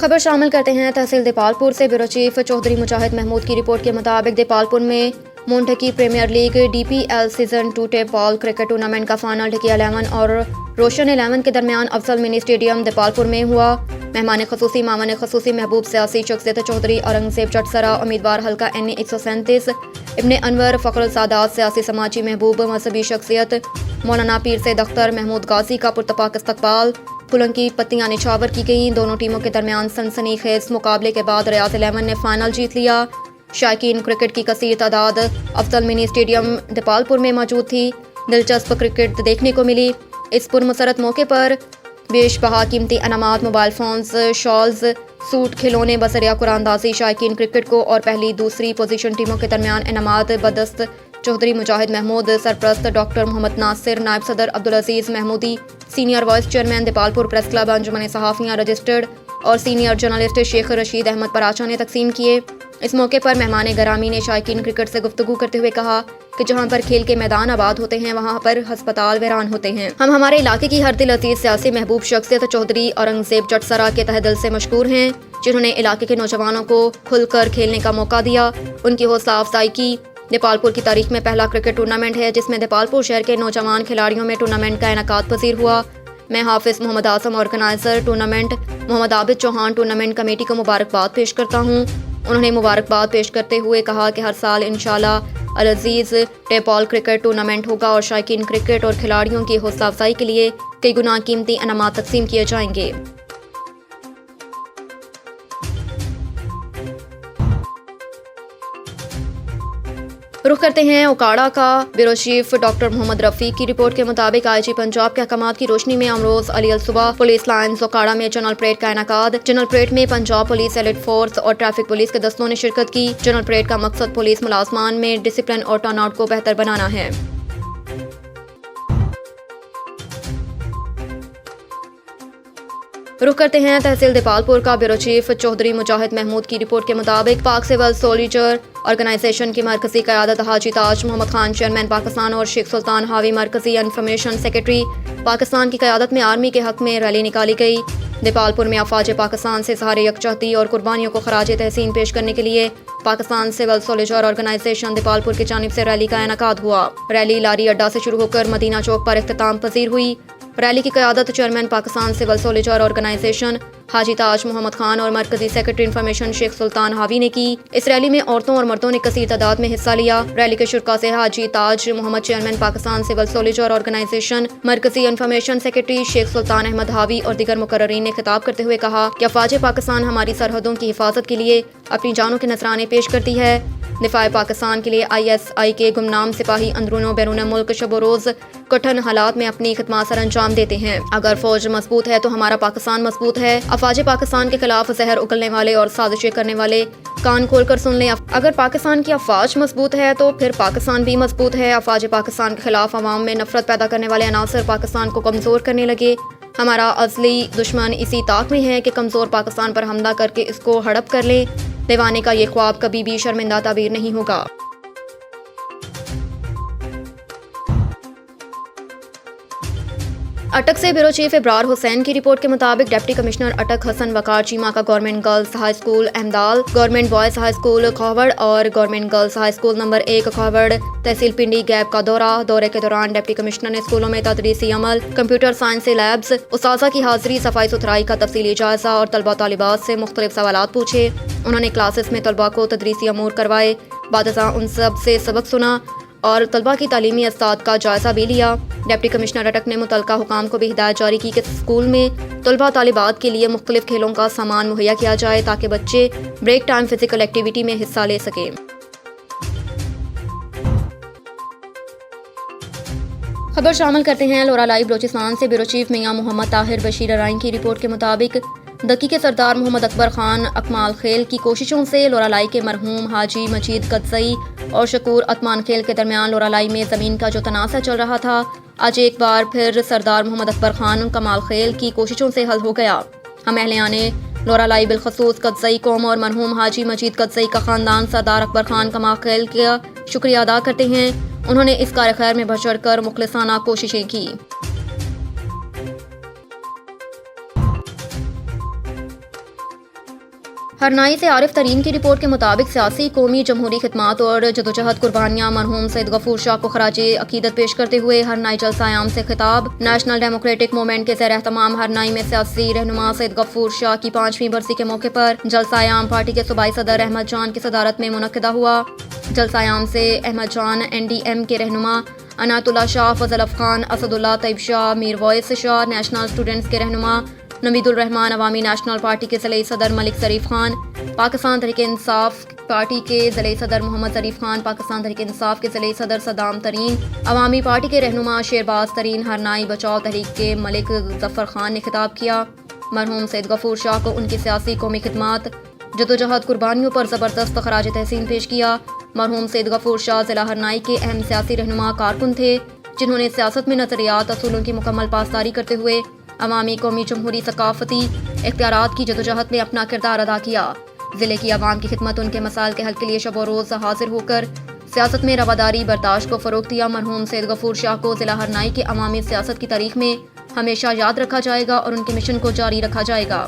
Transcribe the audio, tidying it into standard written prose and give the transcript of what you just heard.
खबर शामिल करते हैं तहसील देपालपुर से। ब्यूरो चीफ चौधरी मुजाहिद महमूद की रिपोर्ट के मुताबिक देपालपुर में Munthki premier league DPL season 2 tape ball cricket tournament का फाइनल ढकिया 11 और रोशन 11 के दरमियान अफजल मिनी स्टेडियम देपालपुर में हुआ। मेहमान खसूसी मामन खसूसी महबूब सियासी शख्सियत चौधरी औरंगजेब जटसरा, उम्मीदवार हल्का NE 137 इब्ने अनवर फ़खरुल सादात, सियासी समाजी महबूब मजहबी शख्सियत मौलाना पीर सैयद अख्तर महमूद गाजी का पुरतपाक इस्तकबाल। फूलों की पत्तियां निछावर की गईं। दोनों टीमों के दरमियान सनसनीखेज मुकाबले के बाद रियाज 11 ने फाइनल जीत लिया। शायकीन क्रिकेट की कसीर तादाद अफजल मिनी स्टेडियम देपालपुर में मौजूद थी। दिलचस्प क्रिकेट देखने को मिली। इस पुरमसरत मौके पर बेशबहा कीमती अनामात, मोबाइल फ़ोन्स, शॉल्स, सूट, खिलौने बसरिया कुरानदाजी शायकीन क्रिकेट को और पहली दूसरी पोजीशन टीमों के दरमियान इनामात बदस्त चौधरी मुजाहिद महमूद, सरप्रस्त डॉक्टर मोहम्मद नासिर, नायब सदर Abdul Aziz Mahmoodi, senior vice chairman Depalpur press club अंजुमन सहाफ़ियाँ रजिस्टर्ड और सीनियर जर्नलिस्ट शेख रशीद अहमद पराचा ने तकसीम किए। इस मौके पर मेहमान गरामी ने शायकीन क्रिकेट से गुफ्तगू करते हुए कहा कि जहाँ पर खेल के मैदान आबाद होते हैं वहाँ पर हस्पताल वीरान होते हैं। हम हमारे इलाके की हर दिल अजीज सियासी महबूब शख्सियत चौधरी औरंगजेब जटसरा के तहे दिल से मशकूर हैं, जिन्होंने इलाके के नौजवानों को खुलकर खेलने का मौका दिया, उनकी हौसला अफजाई की। देपालपुर की तारीख में पहला क्रिकेट टूर्नामेंट है जिसमें देपालपुर शहर के नौजवान खिलाड़ियों में टूर्नामेंट का इनेकाद पजीर हुआ। मैं Hafiz Mohammad Azam organiser tournament Mohammad Abid Chauhan tournament committee को मुबारकबाद पेश करता हूँ। उन्होंने मुबारकबाद पेश करते हुए कहा कि हर साल इंशाल्लाह अल अजीज़ टेप बॉल क्रिकेट टूर्नामेंट होगा और शायकीन क्रिकेट और खिलाड़ियों की हौसला अफजाई के लिए कई गुना कीमती इनामात तकसीम किए जाएंगे। रुख करते हैं ओकाड़ा का। ब्यूरो चीफ डॉक्टर मोहम्मद रफ़ीक की रिपोर्ट के मुताबिक IG पंजाब के अहकामात की रोशनी में अमरोज़ अली अल सुबह पुलिस लाइन्स ओकाड़ा में जनरल परेड का इनेकाद। जनरल परेड में पंजाब पुलिस, एलिट फोर्स और ट्रैफिक पुलिस के दस्तों ने शिरकत की। जनरल परेड का मकसद पुलिस मुलाजमान में डिसिप्लिन और टर्नआउट को बेहतर बनाना है। रुख करते हैं तहसील देपालपुर का। ब्यूरो चीफ चौधरी मुजाहिद महमूद की रिपोर्ट के मुताबिक पाक सिविल सोल्जर ऑर्गेनाइजेशन की मरकजी क़यादत हाजी ताज मोहम्मद खान चेयरमैन पाकिस्तान और शेख सुल्तान हावी मरकजी इंफॉर्मेशन सेक्रेटरी पाकिस्तान की क़यादत में आर्मी के हक में रैली निकाली गई। देपालपुर में अफवाज पाकिस्तान से सहारे यकजहती और कुर्बानियों को खराज तहसीन पेश करने के लिए Pakistan civil soldier organisation Depalpur की जानिब से रैली का इनेकाद हुआ। रैली लारी अड्डा से शुरू होकर मदीना चौक पर इख्तिताम पजीर हुई। रैली की क़यादत chairman Pakistan civil soldier organisation Haji Taj Mohammad Khan और मरकजी सेक्रेटरी इंफॉर्मेशन शेख सुल्तान हावी ने की। इस रैली में औरतों और मर्दों ने कसीर तादाद में हिस्सा लिया। रैली के शुरा से Haji Taj Mohammad chairman Pakistan civil soldier organisation मरकजी इंफॉर्मेशन सेक्रेटरी शेख सुल्तान अहमद हावी और दीगर मुकर्ररीन ने खिताब करते हुए कहा कि अफवाज पाकिस्तान हमारी सरहदों की हिफाजत के लिए अपनी जानों के नजराने पेश करती है। दिफाए पाकिस्तान के लिए ISI के गुमनाम सिपाही अंदरूनो बैरून मुल्क शब रोज़ कठिन हालात में अपनी खिदमत सर अंजाम देते हैं। अगर फौज मजबूत है तो हमारा पाकिस्तान मजबूत है। अफवाज पाकिस्तान के खिलाफ जहर उगलने वाले और साजिशें करने वाले कान खोल कर सुन लें। अगर पाकिस्तान की अफवाज मजबूत है तो फिर पाकिस्तान भी मजबूत है। अफवाज पाकिस्तान के खिलाफ अवाम में नफरत पैदा करने वाले अनासर पाकिस्तान को कमज़ोर करने लगे। हमारा असली दुश्मन इसी ताक में है कि कमज़ोर पाकिस्तान पर हमला करके इसको हड़प कर लें। दीवाने का ये ख्वाब कभी भी शर्मिंदा ताबीर नहीं होगा। अटक से ब्यूरो चीफ इब्रार हुसैन की रिपोर्ट के मुताबिक डिप्टी कमिश्नर अटक हसन वकार चीमा का government girls high school Ahmadal, government boys high school Khowar और government girls high school number 1 Khowar तहसील पिंडी गैप का दौरे के दौरान डिप्टी कमिश्नर ने स्कूलों में तदरीसी अमल, कंप्यूटर साइंस लैब्स, उस्ताज़ा की हाजिरी, सफाई सुथराई का तफसीली जायजा और तलबा तालिबात से मुख्तलिफ सवालात पूछे। उन्होंने क्लासेस में तलबा को तदरीसी अमूर करवाए। बादशाह उन सब से सबक सुना और तलबा की तालीमी अस्ताद का जायजा भी लिया। डिप्टी कमिश्नर अटक ने मुतलका हुकाम को भी हिदायत जारी की कि स्कूल में तलबा तालिबात के लिए मुख्तलिफ खेलों का सामान मुहैया किया जाए ताकि बच्चे ब्रेक टाइम फिजिकल एक्टिविटी में हिस्सा ले सकें। खबर शामिल करते हैं लोरालाई बलोचिस्तान से। ब्यूरो चीफ मियां मोहम्मद ताहिर बशीर अराइन की रिपोर्ट के मुताबिक दक्की के सरदार मोहम्मद अकबर खान अकमाल खेल की कोशिशों से लोरालाई के मरहूम हाजी मजीद कदसई और शकूर अतमान खेल के दरमियान लोरालाई में ज़मीन का जो तनाज़ा चल रहा था आज एक बार फिर सरदार मोहम्मद अकबर खान कमाल खेल की कोशिशों से हल हो गया। हम अहलियाने लोरालाई बिलखसूस कदसई कौम और मरहूम हाजी मजीद कदसई का ख़ानदान सरदार अकबर खान कमाल खेल का शुक्रिया अदा करते हैं। उन्होंने इस कार्य खैर में बढ़ चढ़ कर मुखलिसाना कोशिशें की। ہرنائی سے عارف ترین کی رپورٹ کے مطابق سیاسی، قومی، جمہوری خدمات اور جدوجہد قربانیاں مرحوم سید غفور شاہ کو خراج عقیدت پیش کرتے ہوئے ہرنائی جلسہ عام سے خطاب۔ نیشنل ڈیموکریٹک موومنٹ کے زیر اہتمام ہرنائی میں سیاسی رہنما سید غفور شاہ کی 5ویں برسی کے موقع پر جلسہ عام پارٹی کے صوبائی صدر احمد جان کی صدارت میں منعقدہ ہوا۔ جلسہ عام سے احمد جان، NDM کے رہنما عنایت اللہ شاہ، فضل افغان، اسد اللہ، طیب شاہ، میر وائس شاہ، نیشنل اسٹوڈنٹس کے رہنما نوید الرحمان، عوامی نیشنل پارٹی کے ضلعی صدر ملک ظریف خان، پاکستان تحریک انصاف پارٹی کے ضلعی صدر محمد ظریف خان، پاکستان تحریک انصاف کے ضلعی صدر صدام ترین، عوامی پارٹی کے رہنما شیرباز ترین، ہرنائی بچاؤ تحریک کے ملک ظفر خان نے خطاب کیا۔ مرحوم سید غفور شاہ کو ان کی سیاسی، قومی خدمات، جدوجہد قربانیوں پر زبردست خراج تحسین پیش کیا۔ مرحوم سید غفور شاہ ضلع ہرنائی کے اہم سیاسی رہنما کارکن تھے، جنہوں نے سیاست میں نظریات، اصولوں کی مکمل پاسداری کرتے ہوئے عوامی، قومی، جمہوری، ثقافتی اختیارات کی جدوجہد میں اپنا کردار ادا کیا۔ ضلع کی عوام کی خدمت، ان کے مسائل کے حل کے لیے شب و روز حاضر ہو کر سیاست میں رواداری، برداشت کو فروغ دیا۔ مرحوم سید غفور شاہ کو ضلع ہرنائی کے عوامی سیاست کی تاریخ میں ہمیشہ یاد رکھا جائے گا اور ان کے مشن کو جاری رکھا جائے گا۔